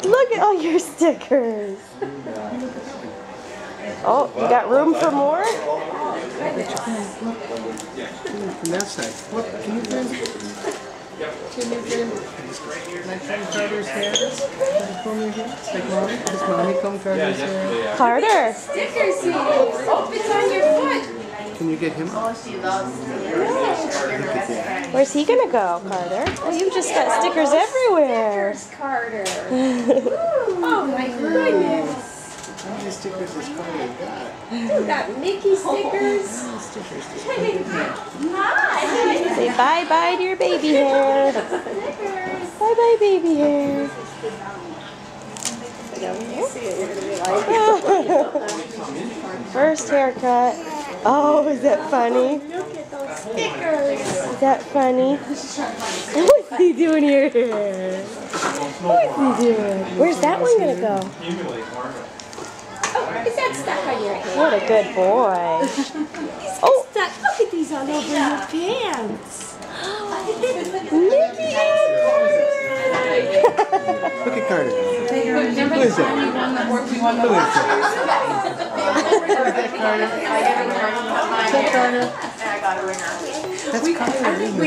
Look at all your stickers. Oh, you got room for more? From that side. Look, can you bend? Can you bend? Like comb Carter's hair? Comb your hair? Like mommy? Does mommy comb Carter's hair? Carter. Stickers here. Oh, it's on your foot. Can you get him? Oh, she loves stickers. Where's he gonna go, Carter? Oh, you just got stickers everywhere. Stickers, Carter. Oh my goodness. How many stickers has Carter got? You got Mickey stickers. Hi. Say bye-bye to your baby hair. Stickers. Bye-bye, baby hair. First haircut. Oh, is that funny? Look at those stickers. Is that funny? What's he doing here? What's he doing? Where's that one gonna go? Oh, is that stuck on your head? What a good boy. Oh, stuck. Look at these all over your pants. Mickey and Look at Carter. Who is that? Who is that? Is that Carter? That's Carter.